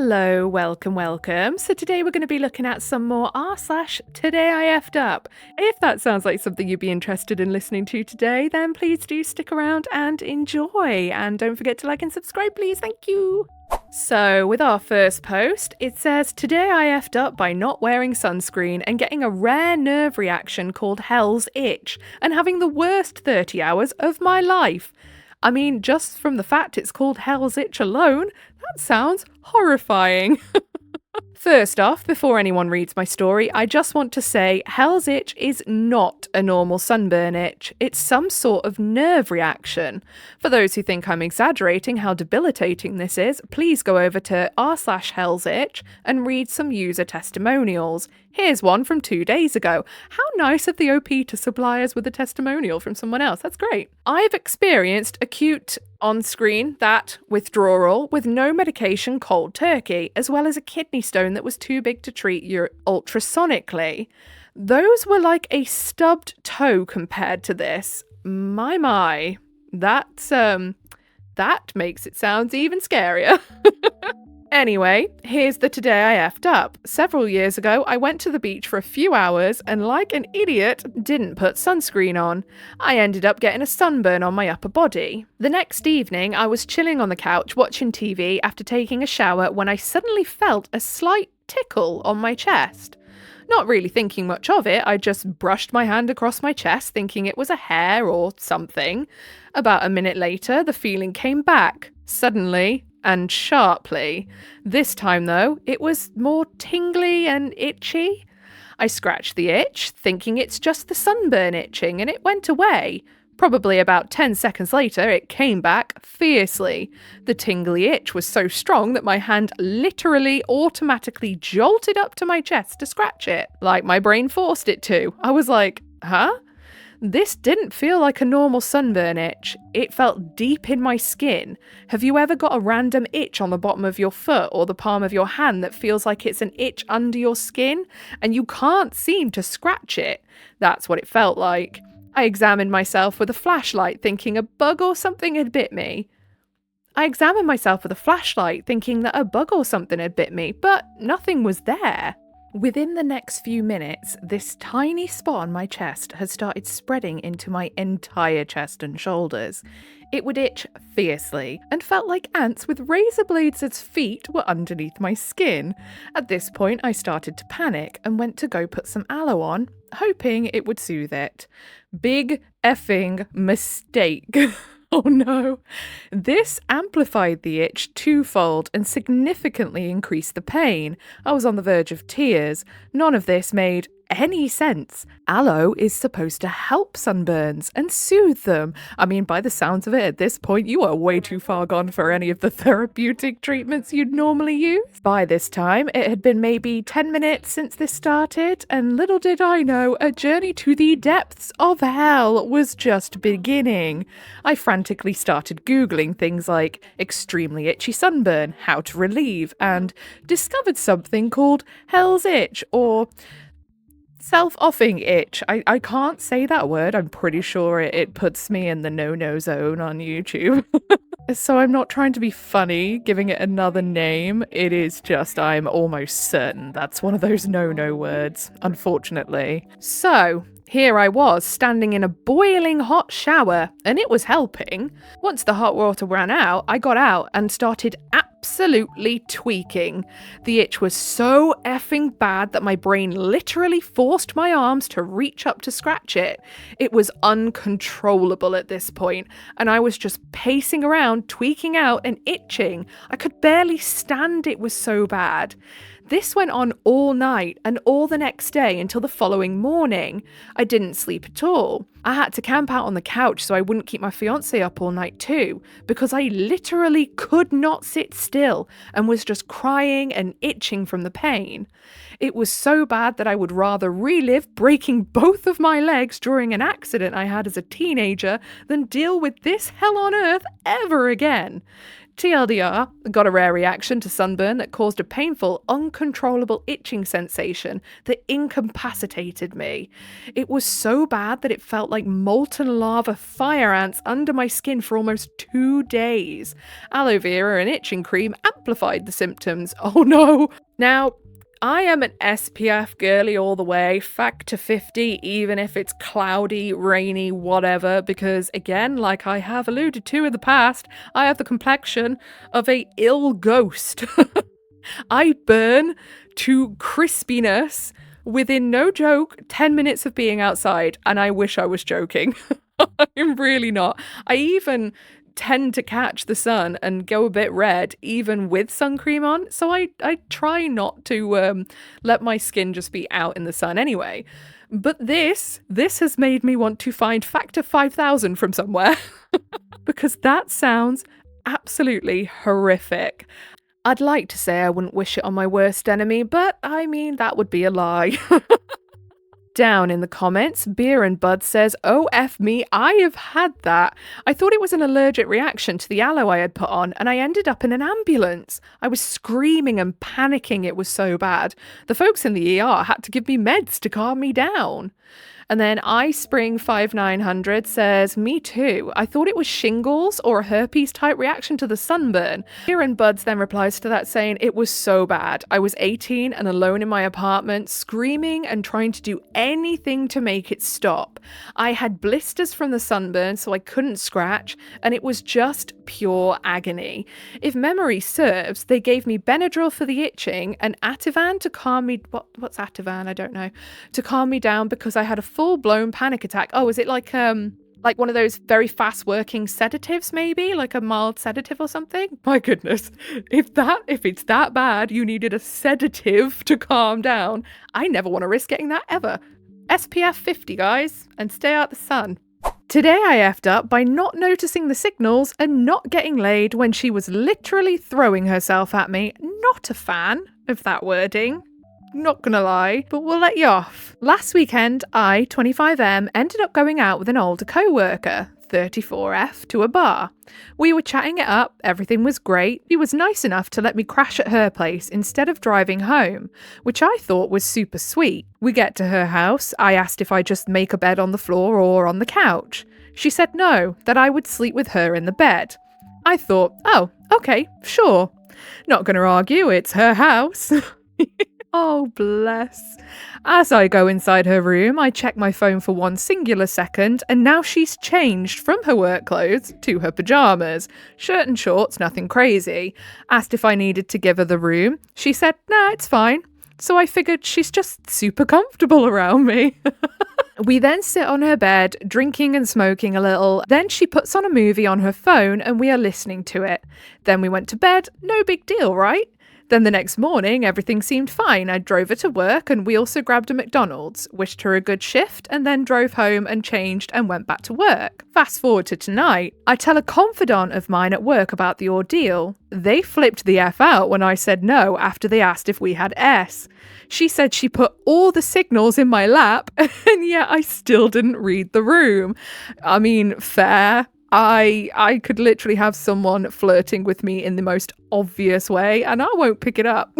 Hello, welcome. So today we're going to be looking at some more r/Today I F'd Up. If that sounds like something you'd be interested in listening to today, then please do stick around and enjoy. And don't forget to like and subscribe, please. Thank you. So with our first post, it says, today I F'd up by not wearing sunscreen and getting a rare nerve reaction called Hell's Itch and having the worst 30 hours of my life. I mean, just from the fact it's called Hell's Itch alone, that sounds horrifying. First off, before anyone reads my story, I just want to say Hell's Itch is not a normal sunburn itch. It's some sort of nerve reaction. For those who think I'm exaggerating how debilitating this is, please go over to r/Hell's Itch and read some user testimonials. Here's one from 2 days ago. How nice of the OP to supply us with a testimonial from someone else. That's great. I've experienced acute on-screen, that withdrawal with no medication cold turkey, as well as a kidney stone that was too big to treat ultrasonically. Those were like a stubbed toe compared to this. My. That makes it sound even scarier. Anyway, here's the today I F'd up. Several years ago, I went to the beach for a few hours and, like an idiot, didn't put sunscreen on. I ended up getting a sunburn on my upper body. The next evening, I was chilling on the couch watching TV after taking a shower when I suddenly felt a slight tickle on my chest. Not really thinking much of it, I just brushed my hand across my chest thinking it was a hair or something. About a minute later, the feeling came back, suddenly and sharply. This time, though, it was more tingly and itchy. I scratched the itch, thinking it's just the sunburn itching, and it went away. Probably about 10 seconds later, it came back fiercely. The tingly itch was so strong that my hand literally automatically jolted up to my chest to scratch it, like my brain forced it to. I was like, huh? This didn't feel like a normal sunburn itch. It felt deep in my skin. Have you ever got a random itch on the bottom of your foot or the palm of your hand that feels like it's an itch under your skin and you can't seem to scratch it? That's what it felt like. I examined myself with a flashlight thinking a bug or something had bit me. But nothing was there. Within the next few minutes, this tiny spot on my chest had started spreading into my entire chest and shoulders. It would itch fiercely and felt like ants with razor blades as feet were underneath my skin. At this point, I started to panic and went to go put some aloe on, hoping it would soothe it. Big effing mistake. Oh no. This amplified the itch twofold and significantly increased the pain. I was on the verge of tears. None of this made any sense. Aloe is supposed to help sunburns and soothe them. I mean, by the sounds of it, at this point, you are way too far gone for any of the therapeutic treatments you'd normally use. By this time, it had been maybe 10 minutes since this started, and little did I know, a journey to the depths of hell was just beginning. I frantically started Googling things like extremely itchy sunburn, how to relieve, and discovered something called Hell's Itch, or self-offing itch. I can't say that word. I'm pretty sure it puts me in the no-no zone on YouTube. So I'm not trying to be funny, giving it another name. It is just, I'm almost certain that's one of those no-no words, unfortunately. So here I was, standing in a boiling hot shower, and it was helping. Once the hot water ran out, I got out and started absolutely tweaking. The itch was so effing bad that my brain literally forced my arms to reach up to scratch it. It was uncontrollable at this point, and I was just pacing around, tweaking out and itching. I could barely stand, it was so bad. This went on all night and all the next day until the following morning. I didn't sleep at all. I had to camp out on the couch so I wouldn't keep my fiancé up all night too, because I literally could not sit still and was just crying and itching from the pain. It was so bad that I would rather relive breaking both of my legs during an accident I had as a teenager than deal with this hell on earth ever again. TLDR, got a rare reaction to sunburn that caused a painful, uncontrollable itching sensation that incapacitated me. It was so bad that it felt like molten lava fire ants under my skin for almost 2 days. Aloe vera and itching cream amplified the symptoms. Oh no! Now, I am an SPF girly all the way, factor 50, even if it's cloudy, rainy, whatever, because again, like I have alluded to in the past, I have the complexion of a ill ghost. I burn to crispiness within, no joke, 10 minutes of being outside, and I wish I was joking. I'm really not. I even tend to catch the sun and go a bit red even with sun cream on, so I try not to let my skin just be out in the sun anyway. But this has made me want to find factor 5000 from somewhere because that sounds absolutely horrific. I'd like to say I wouldn't wish it on my worst enemy, but I mean, that would be a lie. Down in the comments, Beer and Bud says, "Oh, F me, I have had that. I thought it was an allergic reaction to the aloe I had put on, and I ended up in an ambulance. I was screaming and panicking, it was so bad. The folks in the ER had to give me meds to calm me down." And then iSpring5900 says, "Me too. I thought it was shingles or a herpes type reaction to the sunburn." Beer and Buds then replies to that saying, "It was so bad. I was 18 and alone in my apartment, screaming and trying to do anything to make it stop. I had blisters from the sunburn, so I couldn't scratch, and it was just pure agony. If memory serves, they gave me Benadryl for the itching and Ativan to calm me." What's Ativan? I don't know. "To calm me down because I had a full-blown panic attack." Oh, is it like one of those very fast-working sedatives, maybe? Like a mild sedative or something? My goodness. If it's that bad, you needed a sedative to calm down. I never want to risk getting that ever. SPF 50, guys, and stay out the sun. Today I effed up by not noticing the signals and not getting laid when she was literally throwing herself at me. Not a fan of that wording. Not gonna lie, but we'll let you off. Last weekend, I, 25M, ended up going out with an older co-worker, 34F, to a bar. We were chatting it up, everything was great. She was nice enough to let me crash at her place instead of driving home, which I thought was super sweet. We get to her house, I asked if I'd just make a bed on the floor or on the couch. She said no, that I would sleep with her in the bed. I thought, oh, okay, sure. Not gonna argue, it's her house. Oh, bless. As I go inside her room, I check my phone for one singular second, and now she's changed from her work clothes to her pyjamas. Shirt and shorts, nothing crazy. Asked if I needed to give her the room. She said, nah, it's fine. So I figured she's just super comfortable around me. We then sit on her bed, drinking and smoking a little. Then she puts on a movie on her phone and we are listening to it. Then we went to bed. No big deal, right? Then the next morning, everything seemed fine. I drove her to work and we also grabbed a McDonald's, wished her a good shift, and then drove home and changed and went back to work. Fast forward to tonight. I tell a confidant of mine at work about the ordeal. They flipped the F out when I said no after they asked if we had S. She said she put all the signals in my lap, and yet I still didn't read the room. I mean, fair. I could literally have someone flirting with me in the most obvious way, and I won't pick it up.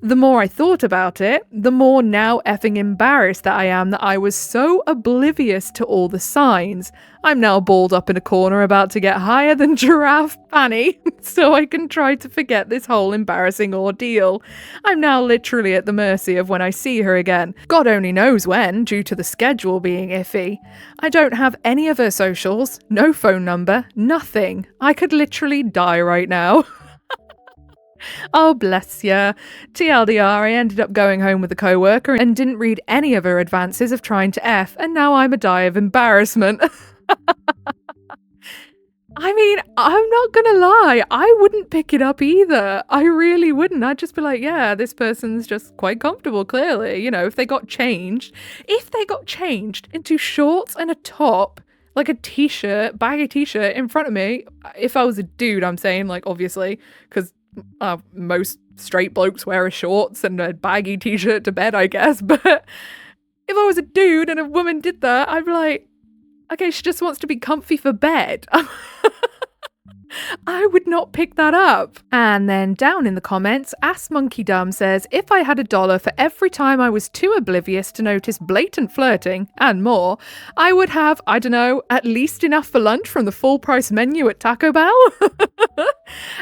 The more I thought about it, the more now effing embarrassed that I am that I was so oblivious to all the signs. I'm now balled up in a corner about to get higher than Giraffe Fanny, so I can try to forget this whole embarrassing ordeal. I'm now literally at the mercy of when I see her again. God only knows when, due to the schedule being iffy. I don't have any of her socials, no phone number, nothing. I could literally die right now. Oh, bless ya. TLDR, I ended up going home with a co-worker and didn't read any of her advances of trying to F, and now I'm a die of embarrassment. I mean, I'm not gonna lie, I wouldn't pick it up either. I really wouldn't. I'd just be like, yeah, this person's just quite comfortable, clearly. You know, if they got changed into shorts and a top, like a t-shirt, baggy t-shirt in front of me, if I was a dude, I'm saying, like, obviously, because most straight blokes wear a shorts and a baggy t-shirt to bed, I guess. But if I was a dude and a woman did that, I'd be like, okay, she just wants to be comfy for bed. I would not pick that up. And then down in the comments, Ass Monkey Dumb says, if I had $1 for every time I was too oblivious to notice blatant flirting and more, I would have, I don't know, at least enough for lunch from the full price menu at Taco Bell.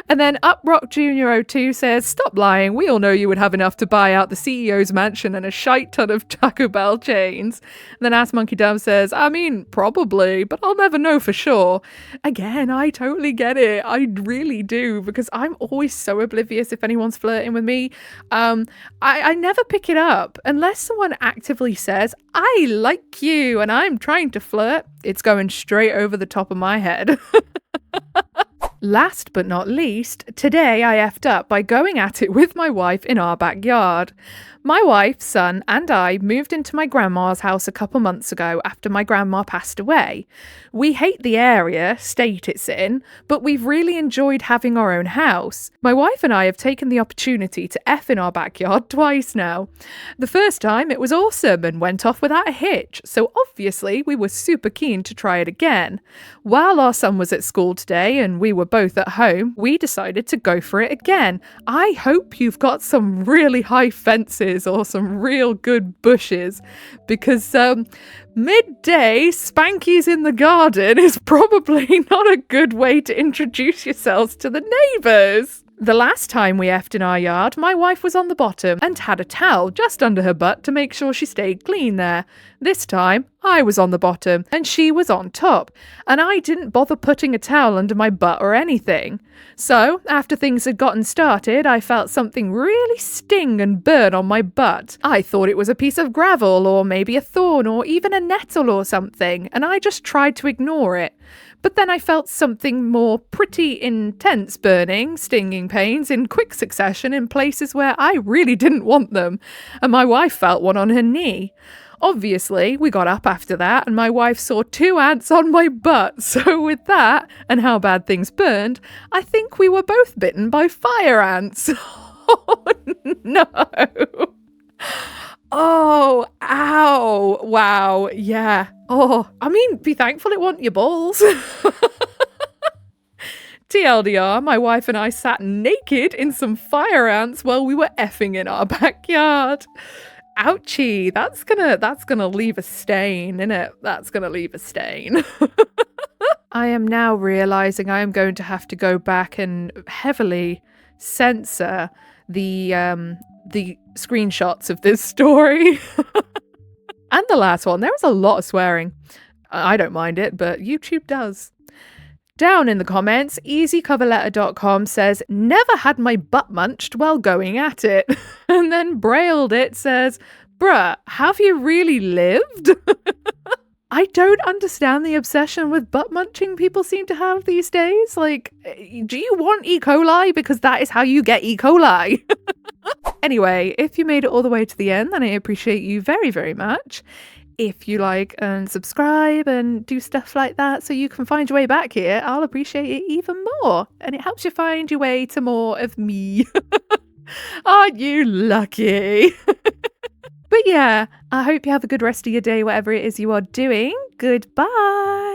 And then Uprock Junior 02 says, stop lying, we all know you would have enough to buy out the CEO's mansion and a shite ton of Taco Bell chains. And then Ass Monkey Dumb says, I mean, probably, but I'll never know for sure. Again, I totally get it. I really do, because I'm always so oblivious if anyone's flirting with me. I never pick it up unless someone actively says, I like you and I'm trying to flirt. It's going straight over the top of my head. Last but not least, today I effed up by going at it with my wife in our backyard. My wife, son, and I moved into my grandma's house a couple months ago after my grandma passed away. We hate the area, state it's in, but we've really enjoyed having our own house. My wife and I have taken the opportunity to F in our backyard twice now. The first time it was awesome and went off without a hitch, so obviously we were super keen to try it again. While our son was at school today and we were both at home, we decided to go for it again. I hope you've got some really high fences or some real good bushes, because midday spankies in the garden is probably not a good way to introduce yourselves to the neighbours. The last time we effed in our yard, my wife was on the bottom and had a towel just under her butt to make sure she stayed clean there. This time, I was on the bottom and she was on top, and I didn't bother putting a towel under my butt or anything. So, after things had gotten started, I felt something really sting and burn on my butt. I thought it was a piece of gravel or maybe a thorn or even a nettle or something, and I just tried to ignore it. But then I felt something more pretty intense burning, stinging pains in quick succession in places where I really didn't want them, and my wife felt one on her knee. Obviously, we got up after that and my wife saw 2 ants on my butt, so with that, and how bad things burned, I think we were both bitten by fire ants. Oh no! Oh, ow, wow, yeah. Oh, I mean, be thankful it wasn't your balls. TLDR, my wife and I sat naked in some fire ants while we were effing in our backyard. Ouchie, that's gonna leave a stain, innit? That's gonna leave a stain. I am now realising I am going to have to go back and heavily censor the screenshots of this story. And the last one, there was a lot of swearing. I don't mind it, but YouTube does. Down in the comments, easycoverletter.com says, never had my butt munched while going at it. And then Brailled It says, bruh, have you really lived? I don't understand the obsession with butt munching people seem to have these days. Like, do you want E. coli? Because that is how you get E. coli. Anyway, if you made it all the way to the end, then I appreciate you very, very much. If you like and subscribe and do stuff like that so you can find your way back here, I'll appreciate it even more. And it helps you find your way to more of me. Aren't you lucky? But yeah, I hope you have a good rest of your day, whatever it is you are doing. Goodbye.